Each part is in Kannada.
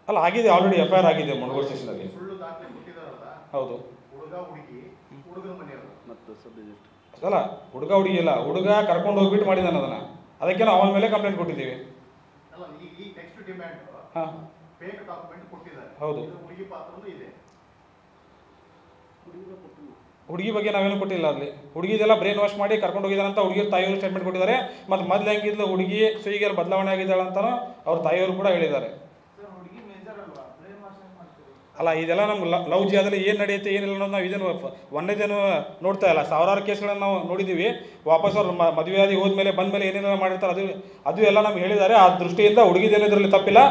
ಅಲ್ಲ ಆಗಿದೆ, ಆಲ್ರೆಡಿ FIR ಆಗಿದೆ ಮುಳಗೋಡು ಸ್ಟೇಷನಲ್ಲಿ. ಹೌದು. ಅಲ್ಲ ಹುಡುಗ ಹುಡುಗಿ ಇಲ್ಲ, ಹುಡುಗ ಕರ್ಕೊಂಡು ಹೋಗ್ಬಿಟ್ಟು ಮಾಡಿದಾನೆ ಅದನ್ನು, ಅದಕ್ಕೆ ನಾವು ಅವನ ಮೇಲೆ ಕಂಪ್ಲೇಂಟ್ ಕೊಟ್ಟಿದ್ದೀವಿ. ಹಾಂ ಹೌದು. ಹುಡುಗಿ ಬಗ್ಗೆ ನಾವೇನು ಕೊಟ್ಟಿಲ್ಲ. ಅಲ್ಲಿ ಹುಡುಗಿದೆಲ್ಲ ಬ್ರೈನ್ ವಾಶ್ ಮಾಡಿ ಕರ್ಕೊಂಡು ಹೋಗಿದ್ದಾನೆ ಅಂತ ಹುಡುಗಿಯರು ತಾಯಿಯವರು ಸ್ಟೇಟ್ಮೆಂಟ್ ಕೊಟ್ಟಿದ್ದಾರೆ. ಮತ್ತು ಮೊದಲು ಹೆಂಗಿದ್ಲು ಹುಡುಗಿ ಸುಯಿಗೆಲ್ಲ ಬದಲಾವಣೆ ಆಗಿದ್ದಾಳೆ ಅಂತಲೂ ಅವ್ರ ತಾಯಿಯವರು ಕೂಡ ಹೇಳಿದ್ದಾರೆ. ಅಲ್ಲ ಇದೆಲ್ಲ ನಮ್ಗೆ ಲವ್ ಜಿಯಾದಲ್ಲಿ ಏನು ನಡೆಯುತ್ತೆ ಏನಿಲ್ಲ ಅನ್ನೋದು ನಾವು ಇದನ್ನು ಒಂದೇದೇನು ನೋಡ್ತಾ ಇಲ್ಲ. ಸಾವಿರಾರು ಕೇಸ್ಗಳನ್ನು ನಾವು ನೋಡಿದ್ದೀವಿ. ವಾಪಸ್ ಅವ್ರು ಮದುವೆ ಆಗಿ ಹೋದ್ಮೇಲೆ ಬಂದಮೇಲೆ ಏನೇನೆಲ್ಲ ಮಾಡಿರ್ತಾರೆ ಅದು ಎಲ್ಲ ನಮ್ಗೆ ಹೇಳಿದ್ದಾರೆ. ಆ ದೃಷ್ಟಿಯಿಂದ ಹುಡುಗಿದೇನು ಇದರಲ್ಲಿ ತಪ್ಪಿಲ್ಲ.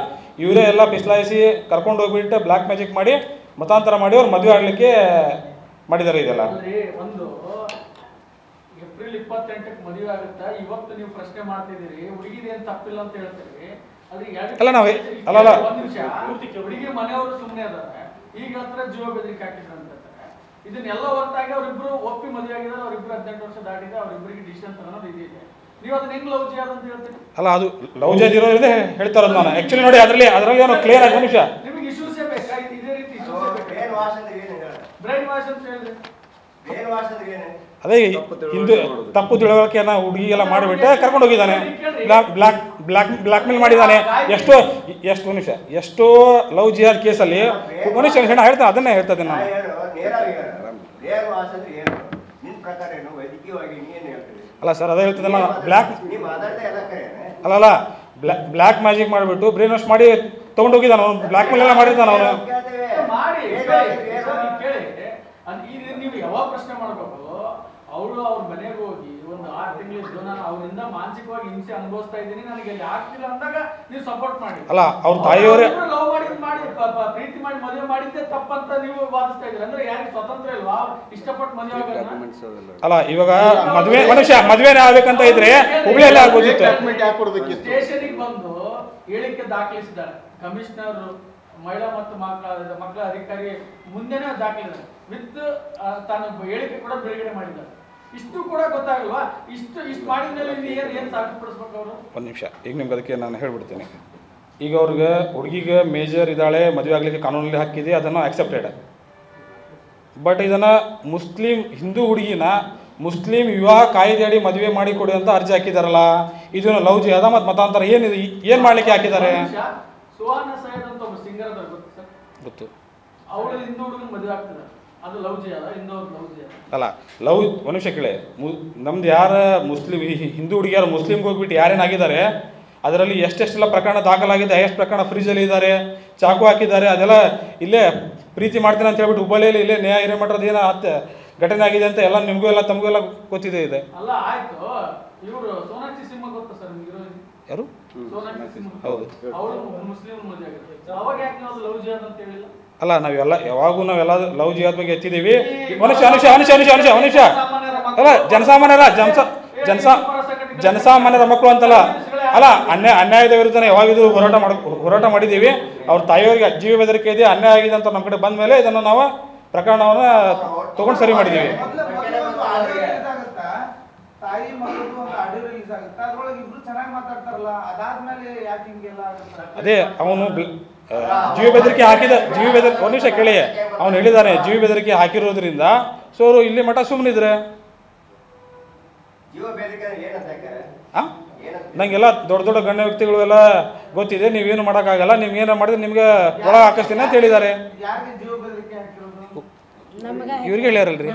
ಇವರೇ ಎಲ್ಲ ಪಿಸ್ಲಾಯಿಸಿ ಕರ್ಕೊಂಡು ಹೋಗ್ಬಿಟ್ಟು ಬ್ಲ್ಯಾಕ್ ಮ್ಯಾಜಿಕ್ ಮಾಡಿ ಮತಾಂತರ ಮಾಡಿ ಅವ್ರು ಮದುವೆ ಆಗಲಿಕ್ಕೆ ಮಾಡಿದ್ದಾರೆ. ಇದೆಲ್ಲ ಒಂದು ಏಪ್ರಿಲ್ 28ಕ್ಕೆ ಮದುವೆ ಆಗುತ್ತಾ, ಇವತ್ತು ನೀವು ಪ್ರಶ್ನೆ ಮಾಡ್ತಿದ್ದೀರಿ ಹುಡುಗಿದೇನು ತಪ್ಪಿಲ್ಲ ಅಂತ ಹೇಳ್ತೀರಿ. ಅಲ್ಲ ನಾವು ಅಲ್ಲ ಒಂದು ನಿಮಿಷ, ಹುಡುಗಿ ಮನೆಯವರು ಸುಮ್ಮನೆ ಅದಾರೆ, ಈಗ ಹತ್ರ ಜೀವ ಬೆದರಿಕೆ ಹಾಕಿದ್ರು ಅಂತ ಹೇಳ್ತಾರೆ. ಇದನ್ನೆಲ್ಲ ಹೊರತಾಗಿ ಅವರಿಬ್ರು ಒಪ್ಪಿ ಮದುವೆ ಆಗಿದ್ದಾರೆ, ಅವರಿಬ್ರು 18 ವರ್ಷ ದಾಟಿದೆ, ಅವರಿಬ್ಬರಿಗೆ ಡಿಸ್ಟೆನ್ಸ್ ಅನ್ನೋದು ಇದಿದೆ. ನೀವು ಅದನ್ನ ಹೆಂಗ್ ಲವ್ ಜಿಯಾದ ಅಂತ ಹೇಳ್ತೀರಿ? ಅಲ್ಲ ಅದು ಲವ್ ಜಿಯಾದ ಇರೋದೇ ಹೇಳ್ತಾ ಇರೋದು ನಾನು. ಆಕ್ಚುಲಿ ನೋಡಿ ಅದರಲ್ಲಿ ಏನೋ ಕ್ಲಿಯರ್ ಆಗಿ ನಿಮಿಷ ನಿಮಗೆ ಇಶ್ಯೂಸೇ ಬೇಕಾ? ಇದೇ ರೀತಿ ಬ್ರೈನ್ ವಾಶ್ ಅಂತ ಹೇಳಿದ್ರೆ ಅದೇ ಹಿಂದೂ ತಪ್ಪು ತಿಳುವಳಿಕೆನ ಹುಡುಗಿಗೆಲ್ಲ ಮಾಡಿಬಿಟ್ಟೆ ಕರ್ಕೊಂಡು ಹೋಗಿದ್ದಾನೆ, ಬ್ಲ್ಯಾಕ್ ಮೇಲ್ ಮಾಡಿದ್ದಾನೆ. ಎಷ್ಟು ನಿಮಿಷ ಎಷ್ಟೋ ಲವ್ ಜಿಹಾದ್ ಕೇಸಲ್ಲಿ ಮನುಷ್ಯ ಹೇಳ್ತಾನೆ, ಅದನ್ನೇ ಹೇಳ್ತಾ ಇದ್ದೇನೆ ನಾನು. ಅಲ್ಲ ಸರ್ ಅದೇ ಹೇಳ್ತಿದ್ದಲ್ಲ, ಅಲ್ಲ ಬ್ಲ್ಯಾಕ್ ಮ್ಯಾಜಿಕ್ ಮಾಡಿಬಿಟ್ಟು ಬ್ರೈನ್ ವಾಶ್ ಮಾಡಿ ತೊಗೊಂಡು ಹೋಗಿದ್ದಾನೆ ಅವನು. ಬ್ಲ್ಯಾಕ್ ಮೇಲ್ ಎಲ್ಲ ಮಾಡಿರ್ತಾನೆ ಅವನು. ನೀವು ಯಾವಾಗ ಪ್ರಶ್ನೆ ಮಾಡ್ಬೇಕು, ಅವಳು ಅವ್ರ ಮನೆಗೆ ಹೋಗಿ ಒಂದು 6 ತಿಂಗಳಿದ್ದು ನಾನು ಅವರಿಂದ ಮಾನಸಿಕವಾಗಿ ಹಿಂಸೆ ಅನುಭವಿಸ್ತಾ ಇದ್ದೀನಿ, ನನಗೆ ಅಲ್ಲಿ ಆಗ್ತಿಲ್ಲ ಅಂದಾಗ ನೀವು ಸಪೋರ್ಟ್ ಮಾಡಿ. ಅಲ್ಲ ಅವ್ರ ತಾಯಿಯವರೇ ಲವ್ ಮಾಡಿ ಪ್ರೀತಿ ಮಾಡಿ ಮದುವೆ ಮಾಡಿದ್ದೆ ತಪ್ಪಂತ ನೀವು ವಾದಿಸ್ತಾ ಇದ್ದೀರಿ. ಅಂದ್ರೆ ಯಾರಿಗೆ ಸ್ವತಂತ್ರ ಇಲ್ವಾ ಇಷ್ಟಪಟ್ಟು ಮದುವೆ ಆಗೋದು? ಅಲ್ಲ ಇವಾಗ ಮದುವೆನೇ ಆಗ್ಬೇಕಂತ ಇದ್ರೆ ಹುಬ್ಳಿಯಲ್ಲೇ ಆಗ್ಬೋದಿತ್ತು. ಸ್ಟೇಷನ್ಗೆ ಬಂದು ಹೇಳಿಕೆ ದಾಖಲಿಸಿದ್ದಾರೆ ಕಮಿಷನರ್, ಮಹಿಳಾ ಮತ್ತು ಮಕ್ಕಳ ಅಧಿಕಾರಿ ಮುಂದೆನೇ ದಾಖಲಿದ್ದಾರೆ. ವಿತ್ ತಾನು ಹೇಳಿಕೆ ಕೂಡ ಬಿಡುಗಡೆ ಮಾಡಿದ್ದಾರೆ. ಇಷ್ಟು ಕೂಡ ಗೊತ್ತಾಗಲ್ವಾ? ಇಷ್ಟು ಮಾಡಿದ್ಮೇಲೆ ಏನು ಸಾಬೀತುಪಡಿಸ್ಬೇಕು ಅವರು? ಒಂದು ನಿಮಿಷ, ಈಗ ನಿಮ್ಗೆ ಅದಕ್ಕೆ ನಾನು ಹೇಳ್ಬಿಡ್ತೀನಿ. ಈಗ ಅವ್ರಿಗೆ ಹುಡುಗಿಗೆ ಮೇಜರ್ ಇದ್ದಾಳೆ, ಮದುವೆ ಆಗಲಿಕ್ಕೆ ಕಾನೂನಲ್ಲಿ ಹಾಕಿದೆ, ಅದನ್ನು ಆಕ್ಸೆಪ್ಟೆಡ್. ಬಟ್ ಇದನ್ನು ಹಿಂದೂ ಹುಡುಗಿನ ಮುಸ್ಲಿಂ ವಿವಾಹ ಕಾಯ್ದೆಯಡಿ ಮದುವೆ ಮಾಡಿ ಕೊಡಿ ಅಂತ ಅರ್ಜಿ ಹಾಕಿದಾರಲ್ಲ, ಇದನ್ನು ಲವ್ ಜಿಹಾದ ಮತ್ತು ಮತಾಂತರ ಏನು ಮಾಡಲಿಕ್ಕೆ ಹಾಕಿದ್ದಾರೆ? ಸುವರ್ಣ ಸೈಯದ್ ಅಂತ ಒಬ್ಬ ಸಿಂಗರ್ ಅದ, ಗೊತ್ತು ಸರ್? ಗೊತ್ತು. ಅವಳು ಹಿಂದೂ ಹುಡುಗನ ಮದುವೆ ಆಗ್ತದೆ, ಅದು ಲವ್ ಜಿಹಾದ? ಲವ್ ಜಿಹಾದ ಅಲ್ಲ ಲವ್ ಒಂದು ನಿಮಿಷ ಕೇಳಿ. ನಮ್ದು ಯಾರ ಹಿಂದೂ ಹುಡುಗಿಯಾರು ಮುಸ್ಲಿಮ್ಗೆ ಹೋಗ್ಬಿಟ್ಟು ಯಾರೇನಾಗಿದ್ದಾರೆ ಅದರಲ್ಲಿ ಎಷ್ಟೆಷ್ಟೆಲ್ಲ ಪ್ರಕರಣ ದಾಖಲಾಗಿದೆ, ಎಷ್ಟು ಪ್ರಕರಣ ಫ್ರಿಜ್ಜಲ್ಲಿ ಇದ್ದಾರೆ, ಚಾಕು ಹಾಕಿದ್ದಾರೆ, ಅದೆಲ್ಲ ಇಲ್ಲೇ ಪ್ರೀತಿ ಮಾಡ್ತೀನಿ ಅಂತ ಹೇಳ್ಬಿಟ್ಟು ಹುಬ್ಬಳ್ಳಿಯಲ್ಲಿ ಇಲ್ಲೇ ನ್ಯಾಯ ಹಿರೇಮಠದ ಏನೋ ಘಟನೆ ಆಗಿದೆ ಅಂತ ಎಲ್ಲ ನಿಮಗೂ ಎಲ್ಲ ತಮಗೂ ಎಲ್ಲ ಗೊತ್ತಿದೆ ಇದೆ. ಅಲ್ಲ ಆಯ್ತು, ಇವರು ಸೋನಾಕ್ಷಿ ಸಿಂಹ ಗೊತ್ತಾ ಸರ್ ನಿಮ್ಗೆ? ಯಾರು? ಸೋನಾಕ್ಷಿ ಸಿಂಹ. ಹೌದು. ಅವರು ಮುಸ್ಲಿಂ ಮದುವೆ ಆಗಿದೆ, ಅವಾಗ ಯಾಕೆ ನಾವು ಲವ್ ಜಿಹಾದ್ ಅಂತ ಹೇಳಿಲ್ಲ? ಅಲ್ಲ ಯಾವಾಗೂ ನಾವೆಲ್ಲ ಲವ್ ಜಿಹಾದ್ ಬಗ್ಗೆ ಎತ್ತಿದ್ದೀವಿ. ಅನುಷ ಅಲ್ಲ ಜನಸಾಮಾನ್ಯರ ಮಕ್ಕಳು ಅಂತಲ್ಲ. ಅಲ್ಲ ಅನ್ಯಾಯದ ವಿರುದ್ಧ ಯಾವಾಗಿದು ಹೋರಾಟ ಮಾಡಿದ್ದೀವಿ. ಅವ್ರ ತಾಯಿಯವರಿಗೆ ಜೀವ ಬೆದರಿಕೆ ಇದೆ, ಅನ್ಯಾಯ ಆಗಿದೆ ಅಂತ ನಮ್ಮ ಕಡೆ ಬಂದ ಮೇಲೆ ಇದನ್ನು ನಾವು ಪ್ರಕರಣವನ್ನು ತಗೊಂಡು ಸರಿ ಮಾಡಿದ್ದೀವಿ. ತಾಯಿ ಮಕ್ಕಳು ಒಂದು ಆಡಿಯೋ ರಿಲೀಸ್ ಆಗುತ್ತೆ, ಅದ್ರೊಳಗೆ ಇಬ್ರು ಚೆನ್ನಾಗಿ ಮಾತಾಡ್ತಾರಲ್ಲ, ಅದಾದ್ಮೇಲೆ ಯಾಕೆ ಹಿಂಗೆಲ್ಲ ಆಗುತ್ತೆ? ಅದೇ ಅವನು ಜೀವ ಬೆದರಿಕೆ ಒಂದು ನಿಮಿಷ ಕೇಳಿ, ಅವನು ಹೇಳಿದ್ದಾನೆ ಜೀವ ಬೆದರಿಕೆ ಹಾಕಿರೋದ್ರಿಂದ ಸೊ ಅವರು ಇಲ್ಲಿ ಮಠ ಸುಮ್ಮನಿದ್ರೆ. ನಂಗೆಲ್ಲ ದೊಡ್ಡ ಗಣ್ಯ ವ್ಯಕ್ತಿಗಳು ಎಲ್ಲ ಗೊತ್ತಿದೆ, ನೀವೇನು ಮಾಡೋಕ್ಕಾಗಲ್ಲ, ನಿಮ್ಗೇನು ಮಾಡಿದ್ರೆ ನಿಮ್ಗೆ ಒಳ ಹಾಕಿಸ್ತೀನಿ ಅಂತ ಹೇಳಿದ್ದಾರೆ. ಜೀವ ಬೆದರಿಕೆ ಹಾಕಿರೋದು ಇವ್ರಿಗೆ ಹೇಳ್ಯಾರಲ್ರಿ.